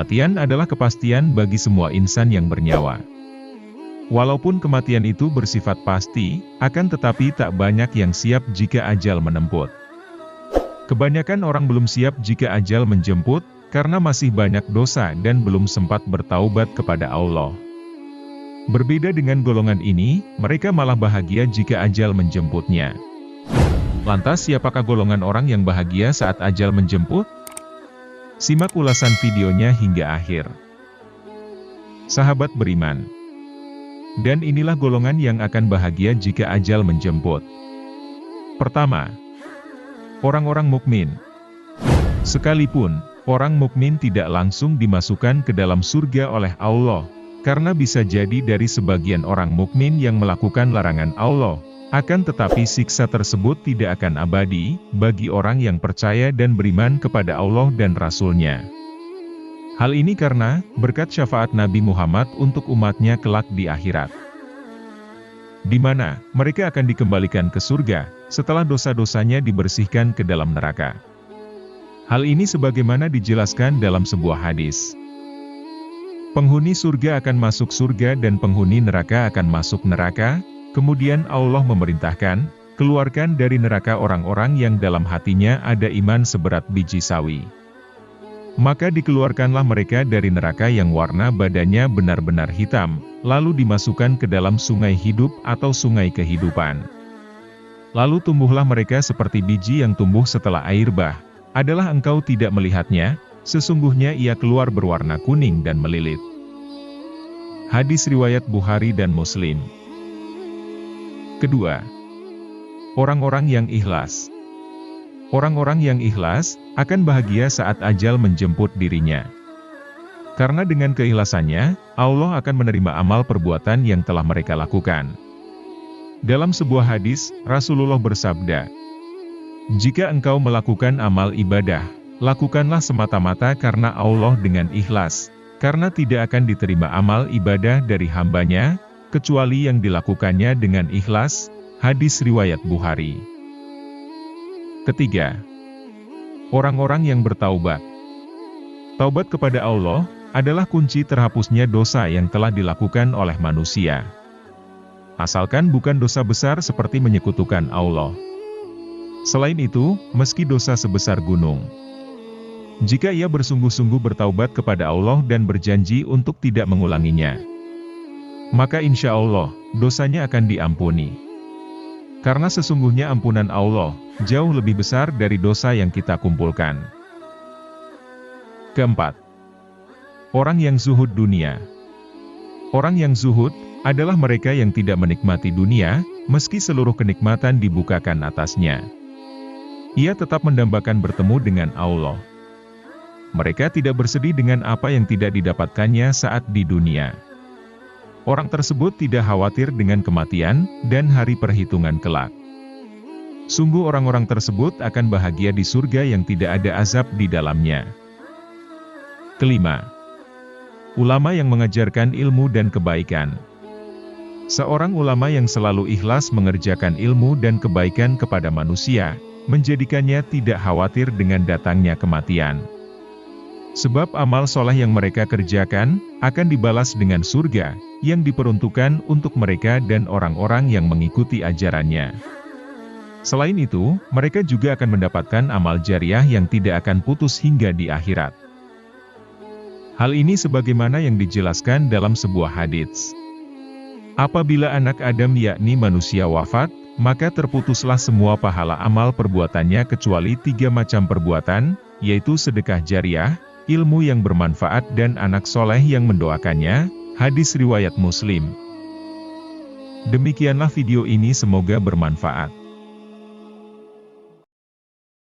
Kematian adalah kepastian bagi semua insan yang bernyawa. Walaupun kematian itu bersifat pasti, akan tetapi tak banyak yang siap jika ajal menemput. Kebanyakan orang belum siap jika ajal menjemput, karena masih banyak dosa dan belum sempat bertaubat kepada Allah. Berbeda dengan golongan ini, mereka malah bahagia jika ajal menjemputnya. Lantas siapakah golongan orang yang bahagia saat ajal menjemput? Simak ulasan videonya hingga akhir. Sahabat beriman. Dan inilah golongan yang akan bahagia jika ajal menjemput. Pertama, orang-orang mukmin. Sekalipun orang mukmin tidak langsung dimasukkan ke dalam surga oleh Allah, karena bisa jadi dari sebagian orang mukmin yang melakukan larangan Allah, akan tetapi siksa tersebut tidak akan abadi bagi orang yang percaya dan beriman kepada Allah dan Rasul-Nya. Hal ini karena berkat syafaat Nabi Muhammad untuk umatnya kelak di akhirat, di mana mereka akan dikembalikan ke surga setelah dosa-dosanya dibersihkan ke dalam neraka. Hal ini sebagaimana dijelaskan dalam sebuah hadis. Penghuni surga akan masuk surga dan penghuni neraka akan masuk neraka, kemudian Allah memerintahkan, keluarkan dari neraka orang-orang yang dalam hatinya ada iman seberat biji sawi. Maka dikeluarkanlah mereka dari neraka yang warna badannya benar-benar hitam, lalu dimasukkan ke dalam sungai hidup atau sungai kehidupan. Lalu tumbuhlah mereka seperti biji yang tumbuh setelah air bah. Adalah engkau tidak melihatnya, sesungguhnya ia keluar berwarna kuning dan melilit. Hadis riwayat Bukhari dan Muslim. Kedua, orang-orang yang ikhlas. Orang-orang yang ikhlas akan bahagia saat ajal menjemput dirinya. Karena dengan keikhlasannya, Allah akan menerima amal perbuatan yang telah mereka lakukan. Dalam sebuah hadis, Rasulullah bersabda, "Jika engkau melakukan amal ibadah, lakukanlah semata-mata karena Allah dengan ikhlas, karena tidak akan diterima amal ibadah dari hambanya, kecuali yang dilakukannya dengan ikhlas." Hadis riwayat Bukhari. Ketiga, orang-orang yang bertaubat. Taubat kepada Allah adalah kunci terhapusnya dosa yang telah dilakukan oleh manusia. Asalkan bukan dosa besar seperti menyekutukan Allah. Selain itu, meski dosa sebesar gunung, jika ia bersungguh-sungguh bertaubat kepada Allah dan berjanji untuk tidak mengulanginya, maka insya Allah, dosanya akan diampuni. Karena sesungguhnya ampunan Allah jauh lebih besar dari dosa yang kita kumpulkan. Keempat, orang yang zuhud dunia. Orang yang zuhud adalah mereka yang tidak menikmati dunia, meski seluruh kenikmatan dibukakan atasnya. Ia tetap mendambakan bertemu dengan Allah. Mereka tidak bersedih dengan apa yang tidak didapatkannya saat di dunia. Orang tersebut tidak khawatir dengan kematian dan hari perhitungan kelak. Sungguh orang-orang tersebut akan bahagia di surga yang tidak ada azab di dalamnya. Kelima, ulama yang mengajarkan ilmu dan kebaikan. Seorang ulama yang selalu ikhlas mengerjakan ilmu dan kebaikan kepada manusia, menjadikannya tidak khawatir dengan datangnya kematian. Sebab amal soleh yang mereka kerjakan, akan dibalas dengan surga, yang diperuntukkan untuk mereka dan orang-orang yang mengikuti ajarannya. Selain itu, mereka juga akan mendapatkan amal jariah yang tidak akan putus hingga di akhirat. Hal ini sebagaimana yang dijelaskan dalam sebuah hadits. Apabila anak Adam yakni manusia wafat, maka terputuslah semua pahala amal perbuatannya kecuali 3 macam perbuatan, yaitu sedekah jariah, ilmu yang bermanfaat dan anak soleh yang mendoakannya. Hadis riwayat Muslim. Demikianlah video ini, semoga bermanfaat.